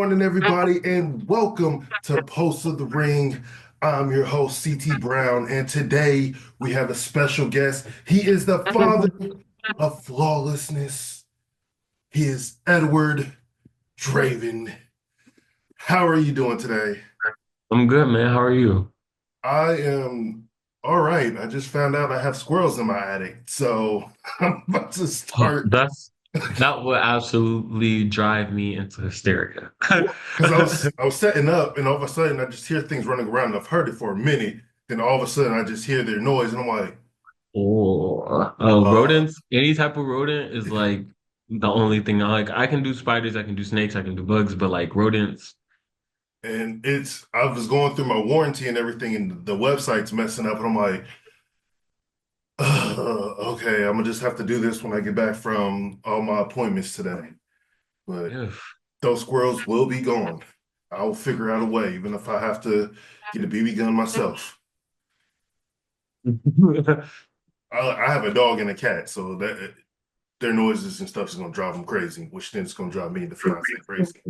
morning, everybody, and welcome to Post of the Ring. I'm your host, CT Brown, and today we have a special guest. He is the father of flawlessness. He is Edward Draven. How are you doing today? I'm good, man. How are you? I am all right. I just found out I have squirrels in my attic, so I'm about to Oh, start that would absolutely drive me into hysteria. because I was setting up, and all of a sudden I just hear things running around. And I've heard it for a minute. Then all of a sudden I just hear their noise, and I'm like, Or uh, rodents, any type of rodent is like the only thing I like. I can do spiders, I can do snakes, I can do bugs, but like rodents, and I was going through my warranty and everything, and the website's messing up, and I'm like, okay, I'm gonna just have to do this when I get back from all my appointments today. But ew. those squirrels will be gone. I'll figure out a way, even if I have to get a BB gun myself. I have a dog and a cat, so that their noises and stuff is gonna drive them crazy, which then it's gonna drive me and the fiance crazy.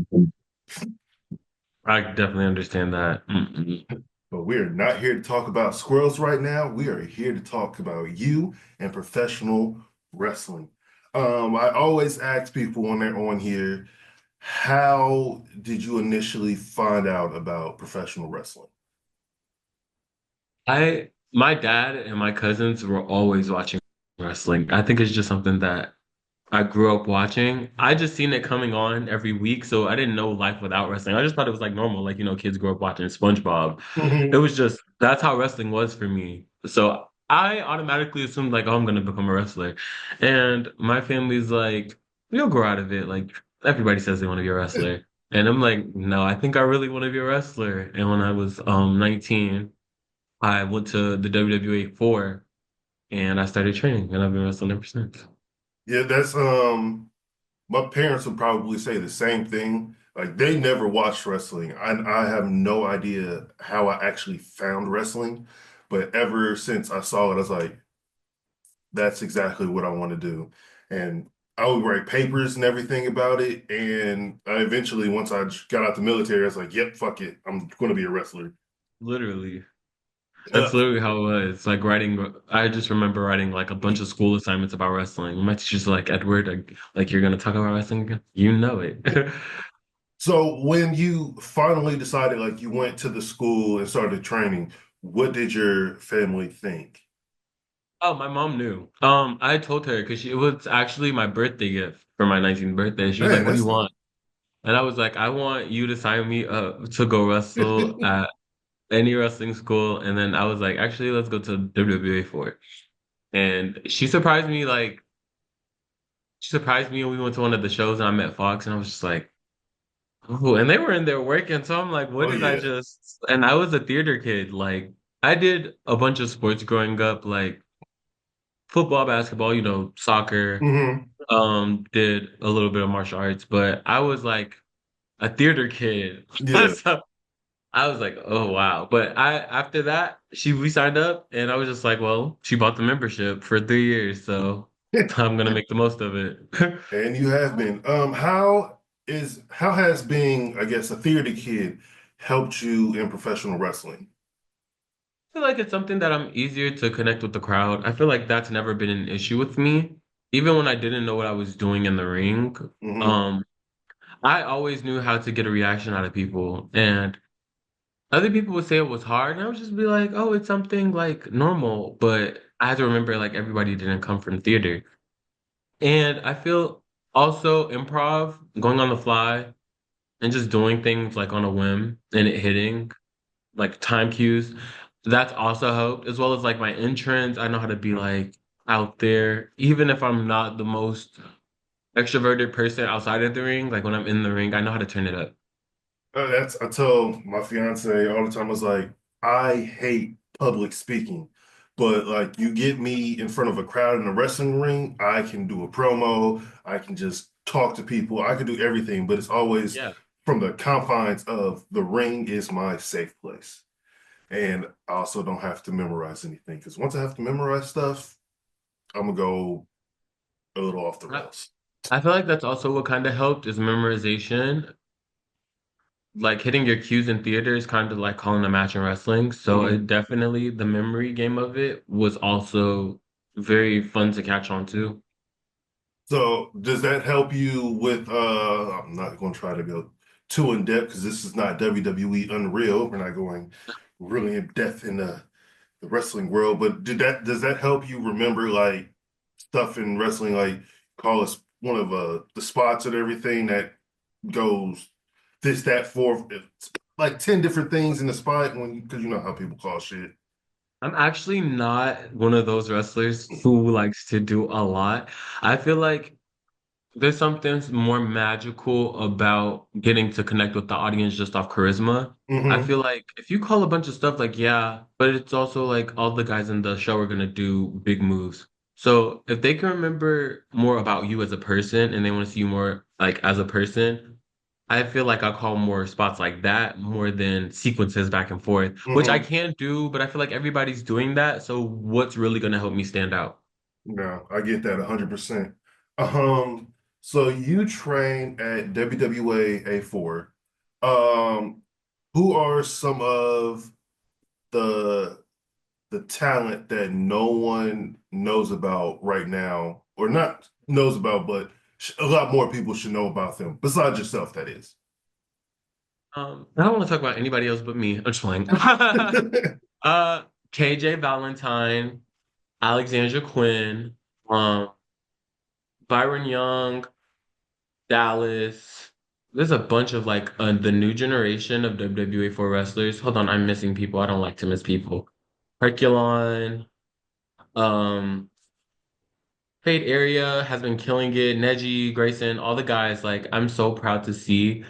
I definitely understand that. Mm-mm. But we are not here to talk about squirrels right now. We are here to talk about you and professional wrestling. I always ask people when they're on here, how did you initially find out about professional wrestling? My dad and my cousins were always watching wrestling. I think it's just something that I grew up watching. I just seen it coming on every week, so I didn't know life without wrestling. I just thought it was like normal, like kids grow up watching SpongeBob. It Mhm. was just that's how wrestling was for me. So I automatically assumed like, oh, I'm gonna become a wrestler. And my family's like, you'll grow out of it. Like everybody says they want to be a wrestler. And I'm like, no, I think I really want to be a wrestler. And when I was 19, I went to the WWE 4 and I started training and I've been wrestling ever since. Yeah, that's my parents would probably say the same thing. Like they never watched wrestling. I have no idea how I actually found wrestling, but ever since I saw it, I was like, that's exactly what I want to do. And I would write papers and everything about it. And I eventually, once I got out the military, I was like, yep, fuck it. I'm going to be a wrestler. Literally. Uh, That's literally how it was. Like writing, I just remember writing like a bunch of school assignments about wrestling. My teacher's like, Edward, like you're gonna talk about wrestling again? You know it. so when you finally decided, like you went to the school and started training, what did your family think? Oh, my mom knew. I told her because it was actually my birthday gift for my 19th birthday. She was Man, like, "What do you that's not. want?" And I was like, "I want you to sign me up to go wrestle at any wrestling school." And then I was like, "Actually, let's go to WWE for it." And she surprised me when we went to one of the shows and I met Fox and I was just like. Oh, and they were in there working, so I'm like, what Oh did I yeah. just? And I was a theater kid. Like, I did a bunch of sports growing up, like football, basketball, soccer. Hmm. Did a little bit of martial arts, but I was like a theater kid. Yeah. So I was like, oh wow. But I after that, we signed up, and I was just like, well, she bought the membership for 3 years, so I'm gonna make the most of it. And you have been. How has being, I guess, a theater kid helped you in professional wrestling? Feel like it's something that I'm easier to connect with the crowd. I feel like that's never been an issue with me. Even when I didn't know what I was doing in the ring, Hmm. um, I always knew how to get a reaction out of people. And other people would say it was hard, and I would just be like, oh, it's something like normal. But I had to remember like everybody didn't come from theater. And I feel also improv, going on the fly and just doing things like on a whim and it hitting. Like time cues. That's also helped, as well as like my entrance. I know how to be like out there, even if I'm not the most extroverted person outside of the ring. Like when I'm in the ring, I know how to turn it up. I tell my fiance all the time, I was like, I hate public speaking, but like you get me in front of a crowd in a wrestling ring, I can do a promo, I can just talk to people, I can do everything, but it's always Yeah, from the confines of the ring is my safe place. And I also don't have to memorize anything because once I have to memorize stuff, I'm gonna go a little off the I, rails. I feel like that's also what kind of helped is memorization. like hitting your cues in theater is kind of like calling a match in wrestling. So it Mhm. definitely the memory game of it was also very fun to catch on to. So does that help you with I'm not going to try to go too in depth because this is not WWE Unreal. We're not going really in depth in the wrestling world, but does that help you remember like stuff in wrestling, like call us one of the spots and everything that goes this, that, fourth, like 10 different things in the spot when because you know how people call shit. I'm actually not one of those wrestlers who likes to do a lot. I feel like there's something more magical about getting to connect with the audience just off charisma. I Hmm. feel like if you call a bunch of stuff like, yeah, but it's also like all the guys in the show are gonna do big moves. So if they can remember more about you as a person and they want to see you more like as a person, I feel like I call more spots like that more than sequences back and forth, which I Hmm. can do, but I feel like everybody's doing that. So what's really gonna help me stand out? No, I get that 100%. So you train at WWA A4. Um, who are some of the the talent that no one knows about right now, or not knows about, but a lot more people should know about them, besides yourself, that is. I don't want to talk about anybody else but me. I'm just playing. Uh, KJ Valentine, Alexandra Quinn, um, Byron Young, Dallas. There's a bunch of like the new generation of WWE 4 wrestlers. Hold on, I'm missing people. I don't like to miss people. Herculon, um, Fade Area has been killing it. Neji, Grayson, all the guys. Like, I'm so proud to see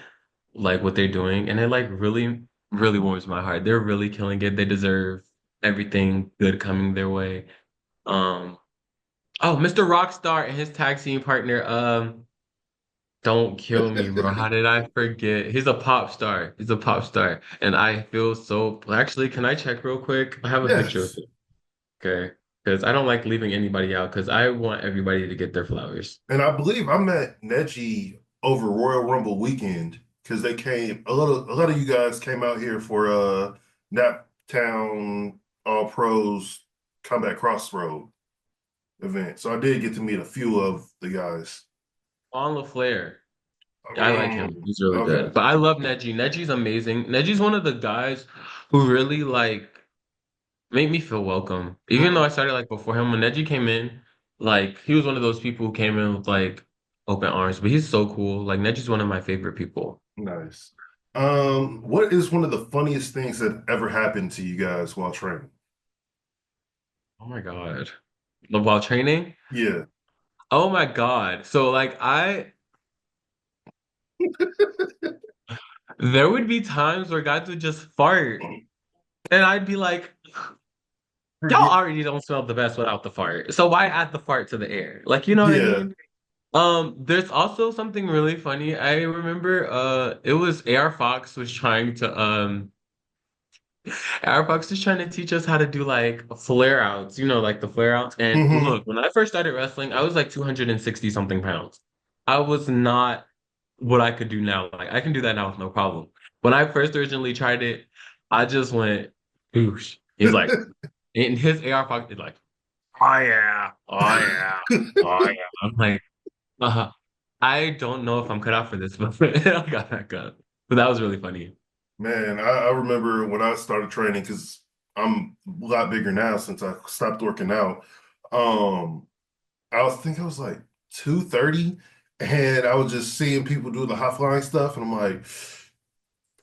like what they're doing, and it like really, really warms my heart. They're really killing it. They deserve everything good coming their way. Um, oh, Mr. Rockstar and his tag team partner, don't kill me, bro. How did I forget? He's a pop star. He's a pop star. And I feel so actually, can I check real quick? I have a picture of Yes. it. Okay. Because I don't like leaving anybody out because I want everybody to get their flowers. And I believe I met Neji over Royal Rumble weekend because they came a lot of you guys came out here for Naptown All Pros Combat Crossroad event. So I did get to meet a few of the guys. On LaFlair. I like him. He's really Okay. good. But I love Neji. Neji's amazing. Neji's one of the guys who really like made me feel welcome. Even though I Mhm. started like before him, when Neji came in, like he was one of those people who came in with like open arms. But he's so cool. Like Neji's one of my favorite people. Nice. What is one of the funniest things that ever happened to you guys while training? Oh my God. While training? Yeah. Oh my God. So like there would be times where guys would just fart. And I'd be like, y'all Forget. already don't smell the best without the fart. So why add the fart to the air? Like, you know what I Yeah. mean? There's also something really funny. I remember it was AR Fox was trying to AR Fox was trying to teach us how to do like flare outs, you know, like the flare outs. And Hmm. look, when I first started wrestling, I was like 260 something pounds. I was not what I could do now. Like I can do that now with no problem. When I first originally tried it, I just went, oosh. He's like, in his AR Fox is like, oh yeah, oh yeah, oh yeah. I'm like, uh, I don't know if I'm cut out for this, but I got back up. But that was really funny. Man, I remember when I started training because I'm a lot bigger now since I stopped working out. Um, I was like 230 and I was just seeing people do the high flying stuff and I'm like,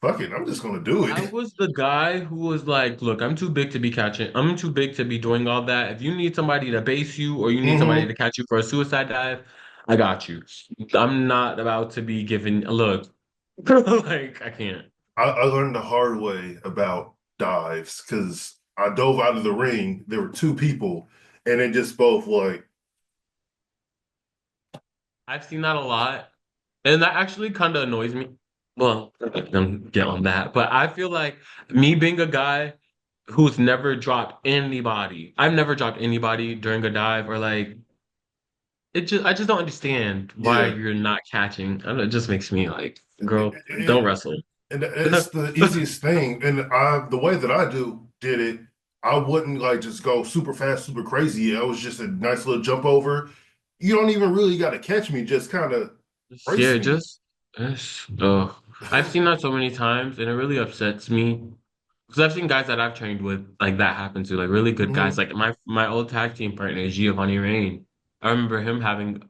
fuck it, I'm just gonna do I it. was the guy who was like, look, I'm too big to be catching. I'm too big to be doing all that. If you need somebody to base you or you need somebody Hmm. to catch you for a suicide dive, I got you. I'm not about to be given look. Like I can't. I learned the hard way about dives because I dove out of the ring. There were two people and it just both like, I've seen that a lot. And that actually kind of annoys me. Well, I'm not gonna get on that, but I feel like me being a guy who's never dropped anybody, I've never dropped anybody during a dive or like I just don't understand why yeah. you're not catching. I don't know, it just makes me like, It, girl, don't it, wrestle. And it's the easiest thing. And the way that I did it, I wouldn't like just go super fast, super crazy. It was just a nice little jump over. You don't even really got to catch me, just kind of brace Yeah, me. I've seen that so many times, and it really upsets me because I've seen guys that I've trained with like that happen to, like really good guys. Hmm. Like my old tag team partner, Giovanni Rain. I remember him having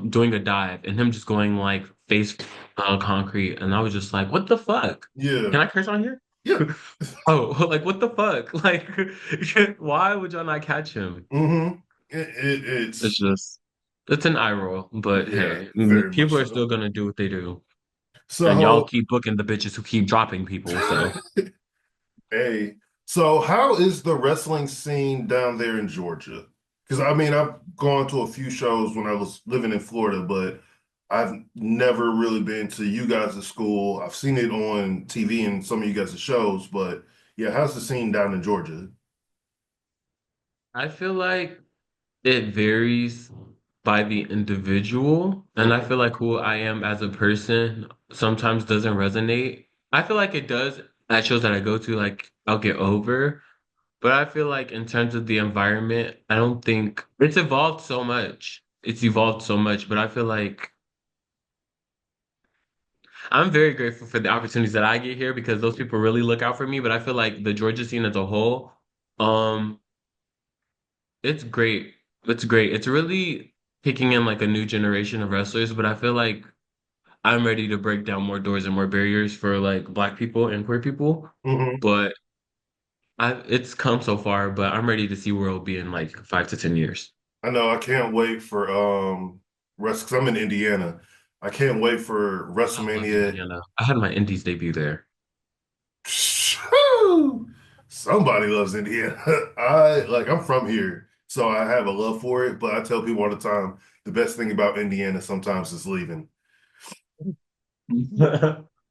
doing a dive and him just going like face concrete, and I was just like, "What the fuck? Yeah. Can I curse on here?" Yeah. Oh, like what the fuck? Like, why would y'all not catch him? Hmm. It's It's just, it's an eye roll. But yeah, hey, very much people are still so. gonna do what they do. And y'all So, keep booking the bitches who keep dropping people. So hey, so how is the wrestling scene down there in Georgia? Because I mean, I've gone to a few shows when I was living in Florida, but I've never really been to you guys' school. I've seen it on TV and some of you guys' shows, but yeah, how's the scene down in Georgia? I feel like it varies by the individual. And I Hmm. feel like who I am as a person sometimes doesn't resonate. I feel like it does at shows that I go to, like I'll get over. But I feel like in terms of the environment, I don't think it's evolved so much. It's evolved so much, but I feel like I'm very grateful for the opportunities that I get here because those people really look out for me. But I feel like the Georgia scene as a whole, um, it's great. It's great. It's really kicking in like a new generation of wrestlers, but I feel like I'm ready to break down more doors and more barriers for like Black people and queer people. Hmm. But it's come so far, but I'm ready to see where it'll be in like 5 to 10 years. I know I can't wait for rest because I'm in Indiana. I can't wait for I love WrestleMania. Indiana. I had my Indies debut there. Whew. Somebody loves Indiana. I'm from here, so I have a love for it. But I tell people all the time, the best thing about Indiana sometimes is leaving.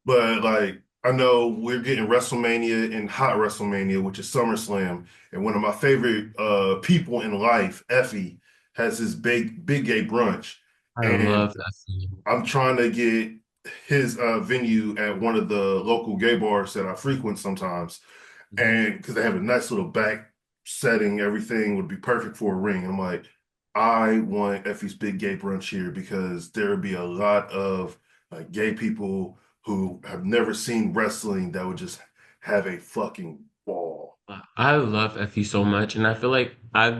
But like I know we're getting WrestleMania and Hot WrestleMania, which is SummerSlam, and one of my favorite people in life, Effy, has his big gay brunch, I and love that scene. I'm trying to get his venue at one of the local gay bars that I frequent sometimes. Mhm. And because they have a nice little back setting, everything would be perfect for a ring. I'm like, I want Effie's Big Gay Brunch here because there would be a lot of like gay people who have never seen wrestling that would just have a fucking ball. I love Effie so much, and I feel like I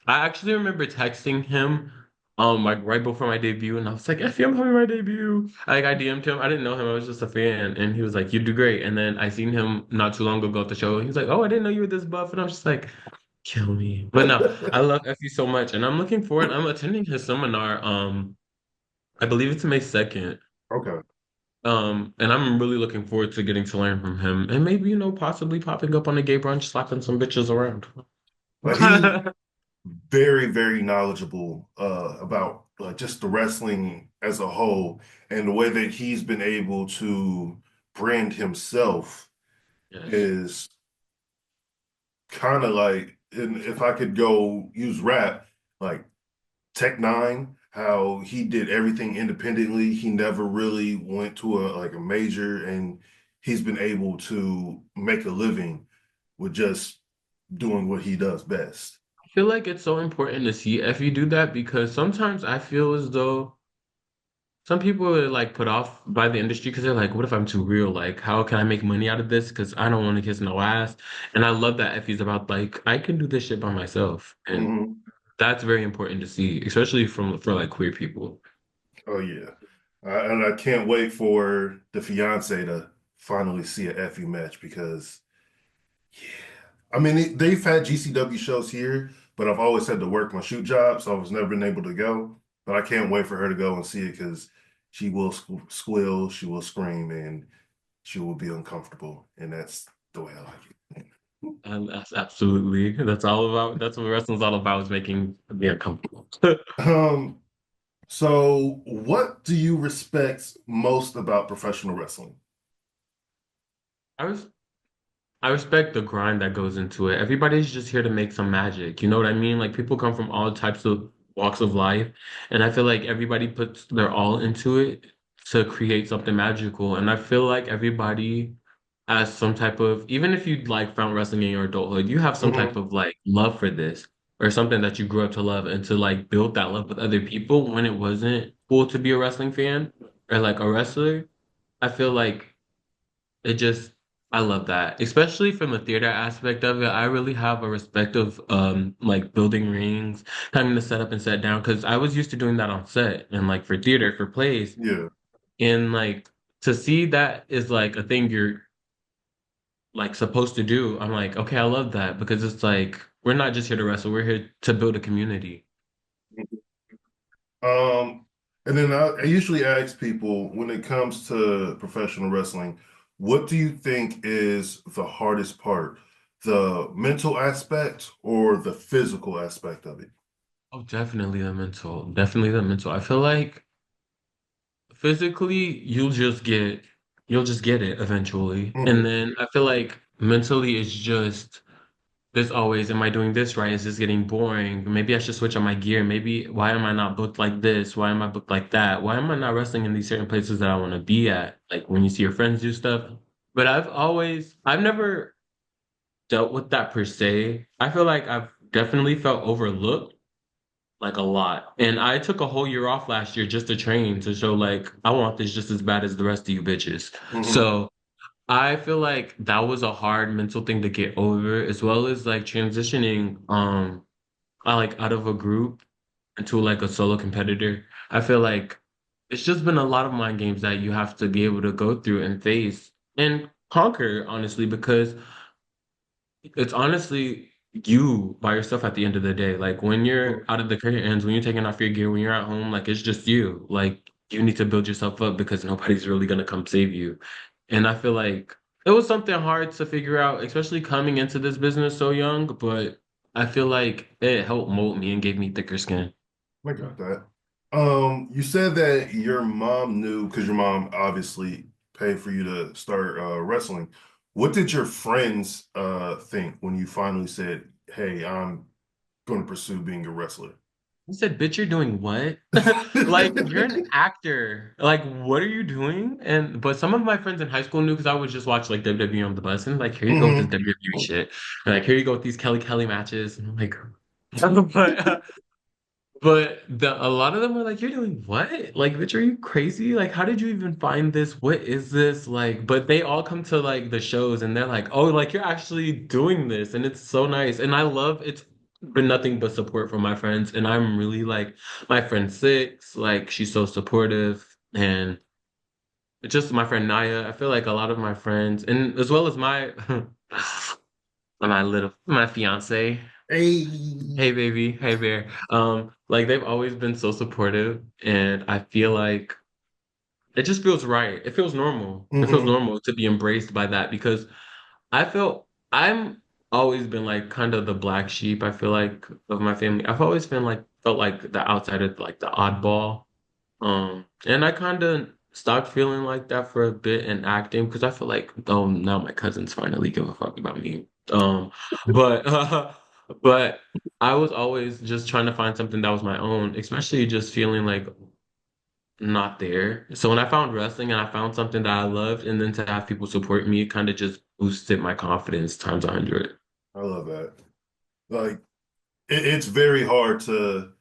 actually remember texting him, like right before my debut, and I was like, Effie, I'm having my debut. Like I DM'd him. I didn't know him. I was just a fan, and he was like, you do great. And then I seen him not too long ago at the show, and he was like, oh, I didn't know you were this buff, and I was just like, kill me. But no, I love Effie so much, and I'm looking forward. I'm attending his seminar. I believe it's May 2nd. Okay. And I'm really looking forward to getting to learn from him and maybe, possibly popping up on a gay brunch, slapping some bitches around. But he's very, very knowledgeable about just the wrestling as a whole and the way that he's been able to brand himself Yes. is kind of like, and if I could go use rap, like Tech Nine, how he did everything independently. He never really went to a major, and he's been able to make a living with just doing what he does best. I feel like it's so important to see if you do that because sometimes I feel as though some people are like put off by the industry because they're like, what if I'm too real? Like, how can I make money out of this? Because I don't want to kiss no ass. And I love that Effie's about like, I can do this shit by myself. And Hmm. that's very important to see, especially for like queer people. Oh yeah, and I can't wait for the fiance to finally see an FU match because yeah, I mean they've had GCW shows here, but I've always had to work my shoot job, so I was never been able to go. But I can't wait for her to go and see it because she will squeal, she will scream, and she will be uncomfortable, and that's the way I like it. And that's absolutely that's what wrestling's all about is making me uncomfortable. Um, so what do you respect most about professional wrestling? I was I respect the grind that goes into it. Everybody's just here to make some magic. You know what I mean? Like people come from all types of walks of life, and I feel like everybody puts their all into it to create something magical. And I feel like everybody has some type of, even if you like found wrestling in your adulthood, you have some type Hmm. of like love for this or something that you grew up to love and to like build that love with other people when it wasn't cool to be a wrestling fan or like a wrestler. I feel like it just I love that, especially from the theater aspect of it. I really have a respect of like building rings, having to set up and set down because I was used to doing that on set and like for theater for plays Yeah. and like to see that is like a thing you're like supposed to do. I'm like, okay, I love that because it's like we're not just here to wrestle, we're here to build a community. Um, and then I usually ask people when it comes to professional wrestling, what do you think is the hardest part? The mental aspect or the physical aspect of it? Oh, definitely the mental. Definitely the mental. I feel like physically you'll just get it eventually. And Hmm. then I feel like mentally it's just there's always, am I doing this right? Is this getting boring? Maybe I should switch on my gear. Maybe why am I not booked like this? Why am I booked like that? Why am I not wrestling in these certain places that I want to be at? Like when you see your friends do stuff. But I've never dealt with that per se. I feel like I've definitely felt overlooked like a lot. And I took a whole year off last year just to train to show like I want this just as bad as the rest of you bitches. Hmm. So I feel like that was a hard mental thing to get over, as well as like transitioning I like out of a group into like a solo competitor. I feel like it's just been a lot of mind games that you have to be able to go through and face and conquer, honestly, because it's honestly you by yourself at the end of the day. Like when you're out of the curtains, when you're taking off your gear, when you're at home, like it's just you. Like you need to build yourself up because nobody's really gonna come save you. And I feel like it was something hard to figure out, especially coming into this business so young, but I feel like it helped mold me and gave me thicker skin. I got that. You said that your mom knew because your mom obviously paid for you to start wrestling. What did your friends think when you finally said, "Hey, I'm going to pursue being a wrestler"? I said, bitch, you're doing what? Like, you're an actor. Like, what are you doing? And but some of my friends in high school knew because I would just watch like WWE on the bus and like, here you go with this Hmm. WWE shit. And, like, here you go with these Kelly matches. And I'm like, but a lot of them were like, "You're doing what? Like, bitch, are you crazy? Like, how did you even find this? What is this? Like?" But they all come to like the shows and they're like, "Oh, like you're actually doing this, and it's so nice." And I love it's been nothing but support from my friends, and I'm really like my friend Six, like she's so supportive, and just my friend Naya. I feel like a lot of my friends, and as well as my my fiance. Hey. Hey baby, hey bear. Like they've always been so supportive and I feel like it just feels right. It feels normal. It feels Hmm. normal to be embraced by that because I felt I'm always been like kind of the black sheep, I feel like, of my family. I've always been like felt like the outsider, like the oddball. And I kind of stopped feeling like that for a bit in acting because I feel like, oh, now my cousins finally give a fuck about me. But but I was always just trying to find something that was my own, especially just feeling like not there. So when I found wrestling and I found something that I loved, and then to have people support me, it kind of just boosted my confidence times 100. I love that. Like it's very hard to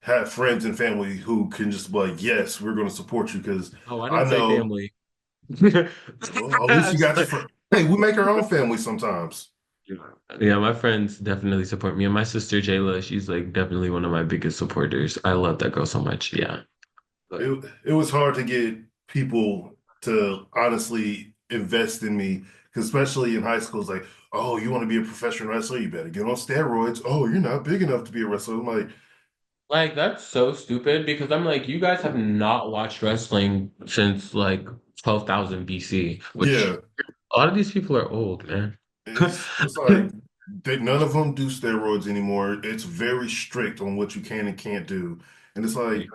have friends and family who can just be like, "Yes, we're going to support you," because Oh, I I didn't say know. family. Well, at least I you was got your like, friend. Hey, we make our own family sometimes. yeah, my friends definitely support me. And my sister Jayla, she's like definitely one of my biggest supporters. I love that girl so much. Yeah. But It was hard to get people to honestly invest in me, 'cause especially in high school, it's like, oh, you want to be a professional wrestler? You better get on steroids. Oh, you're not big enough to be a wrestler. I'm like, like that's so stupid because I'm like, you guys have not watched wrestling since like 12,000 BC, yeah, which a lot of these people are old, man. it's like none of them do steroids anymore. It's very strict on what you can and can't do, and it's like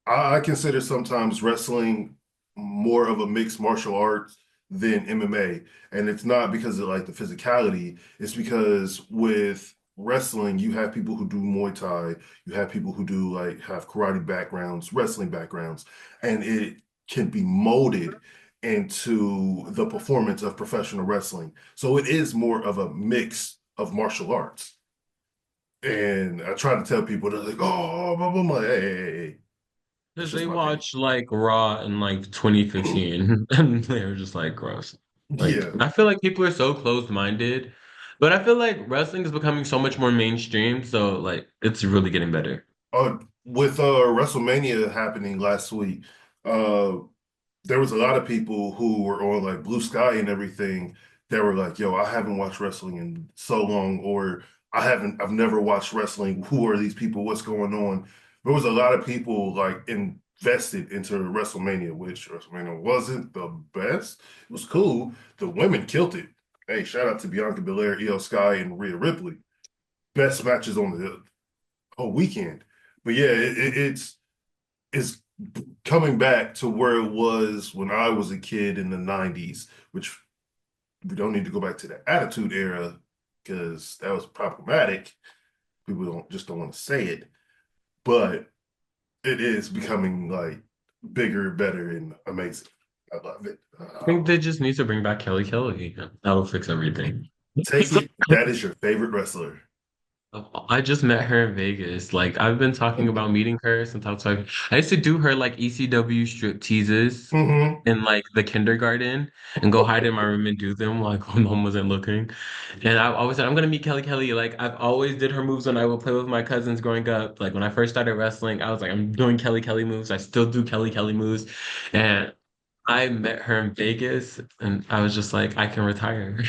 I consider sometimes wrestling more of a mixed martial arts than MMA. And it's not because of like the physicality, it's because with wrestling, you have people who do Muay Thai, you have people who do like have karate backgrounds, wrestling backgrounds, and it can be molded into the performance of professional wrestling. So it is more of a mix of martial arts. And I try to tell people, they're like, oh, blah, blah, blah. Hey. That's Because just they my opinion. watched like Raw in like 2015 and they were just like gross. Like Yeah. I feel like people are so closed-minded, but I feel like wrestling is becoming so much more mainstream, so like it's really getting better. With WrestleMania happening last week, uh, there was a lot of people who were on like Blue Sky and everything that were like, yo, I haven't watched wrestling in so long, or I've never watched wrestling. Who are these people? What's going on? There was a lot of people like invested into WrestleMania, which WrestleMania wasn't the best. It was cool. The women killed it. Hey, shout out to Bianca Belair, Io Sky, and Rhea Ripley. Best matches on the whole weekend. But yeah, it's coming back to where it was when I was a kid in the 90s, which we don't need to go back to the Attitude Era because that was problematic. People don't want to say it, but it is becoming like bigger, better, and amazing. I love it. I think they just need to bring back Kelly Kelly. That'll fix everything. Take it. That is your favorite wrestler. I just met her in Vegas. Like I've been talking about meeting her since I was like I used to do her like ECW strip teases Hmm. in like the kindergarten and go hide in my room and do them like when mom wasn't looking. And I always said I'm gonna meet Kelly Kelly. Like I've always did her moves when I would play with my cousins growing up. Like when I first started wrestling, I was like I'm doing Kelly Kelly moves. I still do Kelly Kelly moves. And I met her in Vegas and I was just like I can retire.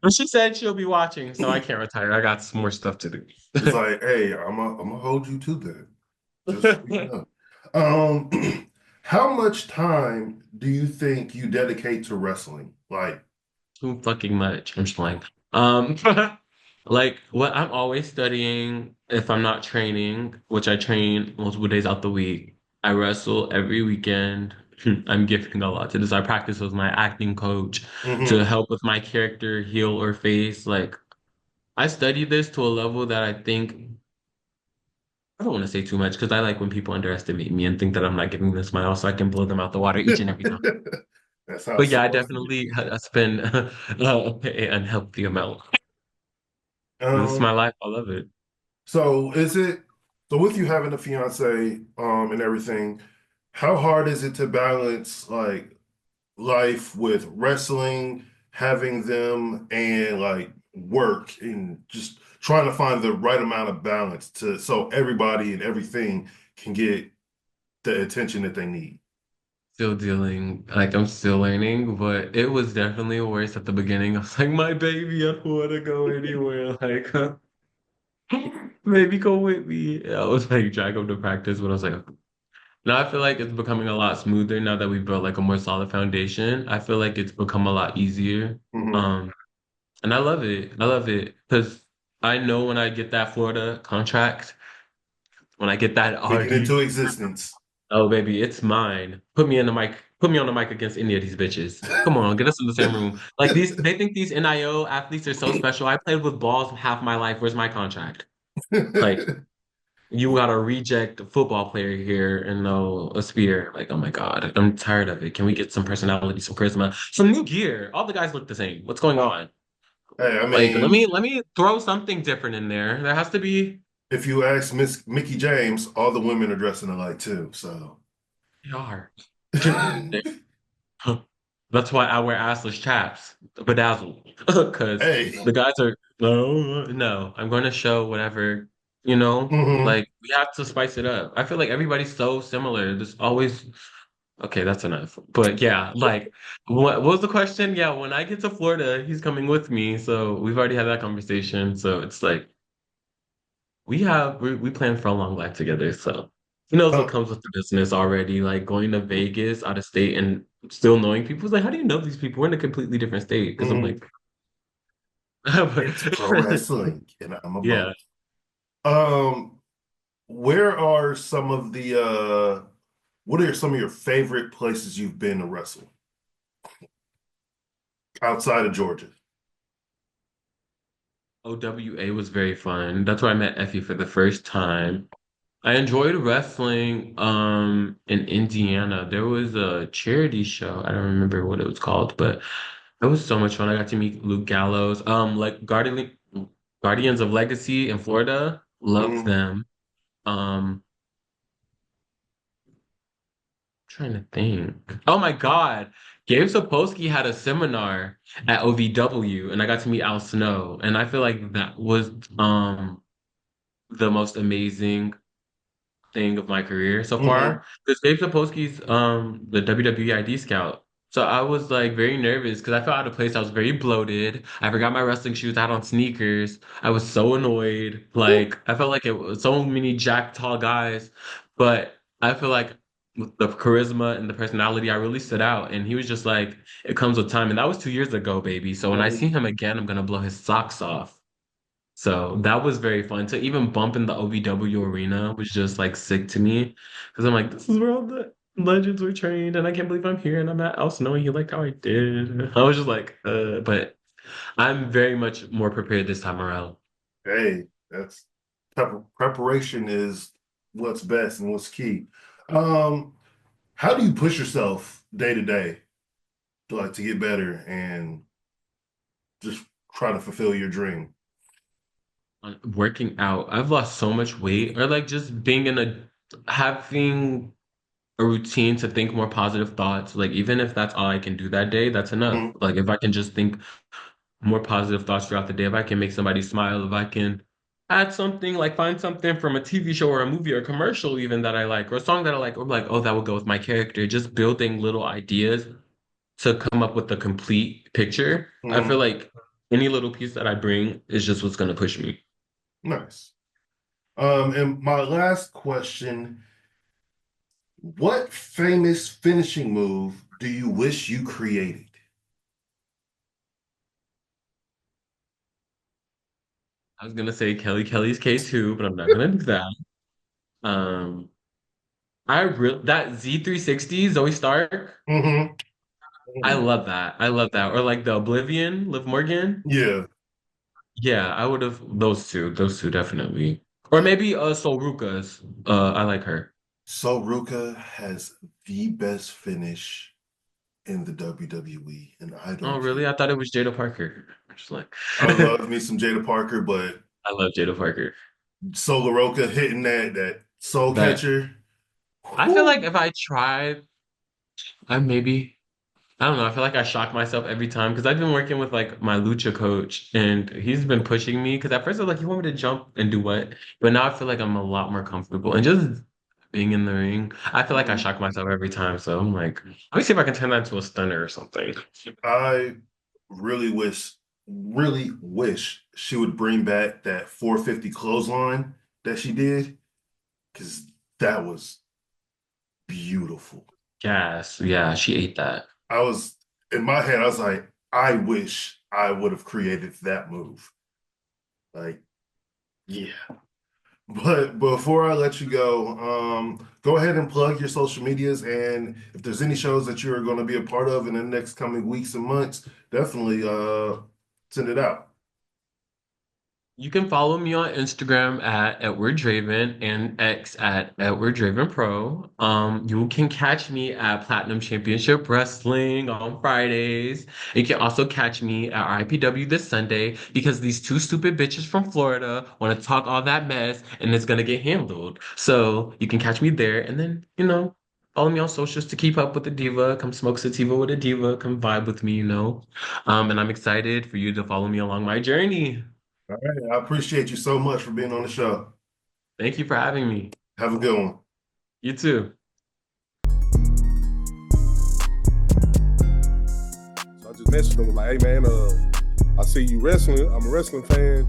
But she said she'll be watching, so I can't retire. I got some more stuff to do. It's like, hey, I'm gonna hold you to that. Just so you know. Um, how much time do you think you dedicate to wrestling? Like, Too fucking much. I'm just playing. Um, like what I'm always studying if I'm not training, which I train multiple days out the week. I wrestle every weekend. I'm gifting a lot to this. I practice with my acting coach to hmm help with my character heel or face. Like I study this to a level that I think I don't want to say too much because I like when people underestimate me and think that I'm not giving this my all so I can blow them out the water each and every time. that's how But it's yeah, I supposed to be. definitely spend an unhealthy amount. This is Um, my life. I love it. so is it so with you having a fiance, and everything, how hard is it to balance like life with wrestling, having them, and like work, and just trying to find the right amount of balance to so everybody and everything can get the attention that they need. Still dealing, like I'm still learning, but it was definitely worse at the beginning. I was like, my baby, I don't want to go anywhere. Like, baby, go with me. I was like, drag him to practice, but I was like, now I feel like it's becoming a lot smoother now that we've built like a more solid foundation. I feel like it's become a lot easier. Hmm. Um, and I love it. I love it because I know when I get that Florida contract, when I get that Speaking RD, into existence. oh baby, it's mine. Put me in the mic. Put me on the mic against any of these bitches. Come on, get us in the same room. Like these, they think these NIO athletes are so special. I played with balls half my life. Where's my contract? Like you got a reject football player here and no a spear. Like, oh my God, I'm tired of it. Can we get some personality, some charisma, some new gear? All the guys look the same. What's going on? Hey, I Like, mean, let me throw something different in there. There has to be. if you ask Miss Mickey James, all the women are dressing alike too. So, They are. That's why I wear assless chaps, bedazzled, because hey, the guys are no, no. I'm going to show whatever, you know. hmm Like we have to spice it up. I feel like everybody's so similar. There's always okay. That's enough. But yeah, like what was the question? Yeah, when I get to Florida, he's coming with me. So we've already had that conversation. So it's like we plan for a long life together. So he knows what uh, comes with the business already. Like going to Vegas out of state and still knowing people. It's like, how do you know these people? We're in a completely different state. Because I'm mhm. like, It's pro wrestling, and I'm a yeah. both. Um, where are some of the what are some of your favorite places you've been to wrestle outside of Georgia? OWA was very fun. That's where I met Effy for the first time. I enjoyed wrestling in Indiana. There was a charity show. I don't remember what it was called, but it was so much fun. I got to meet Luke Gallows. Like Guardians of Legacy in Florida. Loved Mm, them. Um, trying to think. Oh my God. Gabe Sapolsky had a seminar at OVW and I got to meet Al Snow. And I feel like that was the most amazing thing of my career so hmm. far. Because Dave Sapolsky's the WWE ID scout. So I was like very nervous because I felt out of place. I was very bloated. I forgot my wrestling shoes. I had on sneakers. I was so annoyed. Like I felt like it was so many jack tall guys, but I feel like with the charisma and the personality, I really stood out. And he was just like, "It comes with time." And that was 2 years ago, baby. So when I see Hmm. him again, I'm gonna blow his socks off. So that was very fun. To even bump in the OVW arena was just like sick to me because I'm like, this is where all the legends were trained, and I can't believe I'm here and I'm at Al Snow and he liked how I did. I was just like, but I'm very much more prepared this time around. Hey, that's preparation is what's best and what's key. Um, how do you push yourself day to day to like to get better and just try to fulfill your dream? Working out, I've lost so much weight, or like just being in a having a routine to think more positive thoughts. Like even if that's all I can do that day, that's enough. Hmm. Like if I can just think more positive thoughts throughout the day. If I can make somebody smile, if I can add something, like find something from a TV show or a movie or a commercial even that I like, or a song that I like, or like, oh, that would go with my character. Just building little ideas to come up with the complete picture. I feel Hmm. like any little piece that I bring is just what's gonna push me. Nice. And my last question, what famous finishing move do you wish you created? I was gonna say Kelly's K2, but I'm not gonna do that. Um, I real that Z360 Zoe Stark. Hmm. I Hmm. love that. I love that. Or like the Oblivion, Liv Morgan. Yeah. Yeah, I would have those two definitely. Or maybe Soruka's. I like her. So Ruka has the best finish in the WWE, and I Oh, don't really? care. I thought it was Jada Parker. I'm just like I I love me some Jada Parker, but love Jada Parker. Solar Roca hitting that soul That catcher. I feel like Whew. if I tried, I maybe I don't know. I feel like I shock myself every time because I've been working with like my lucha coach and he's been pushing me because at first I was like, you want me to jump and do what? But now I feel like I'm a lot more comfortable and just being in the ring. I feel like I Mhm. shock myself every time. So I'm like, let me see if I can turn that into a stunner or something. I really wish she would bring back that 450 clothesline that she did, because that was beautiful. Yes, yeah, she ate that. I was in my head, I was like, I wish I would have created that move. Like, yeah. But before I let you go, go ahead and plug your social medias. And if there's any shows that you're going to be a part of in the next coming weeks and months, definitely send it out. You can follow me on Instagram at Edward Draven and X at Edward Draven Pro. You can catch me at Platinum Championship Wrestling on Fridays. You can also catch me at IPW this Sunday because these two stupid bitches from Florida want to talk all that mess and it's gonna get handled. So you can catch me there and then, follow me on socials to keep up with the diva. Come smoke sativa with a diva. Come vibe with me. And I'm excited for you to follow me along my journey. All right. I appreciate you so much for being on the show. Thank you for having me. Have a good one. You too. So I just messaged him like, hey man, I see you wrestling. I'm a wrestling fan.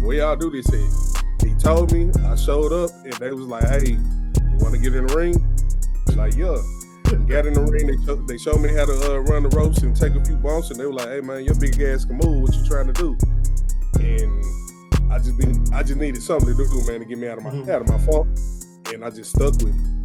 Where y'all do this at? He told me. I showed up, and they was like, hey, you want to get in the ring? I'm like, yeah. Got in the ring. They showed me how to run the ropes and take a few bumps, and they were like, hey man, your big ass can move. What you trying to do? And I just needed something to do, man, to get me out of my funk, and I just stuck with it.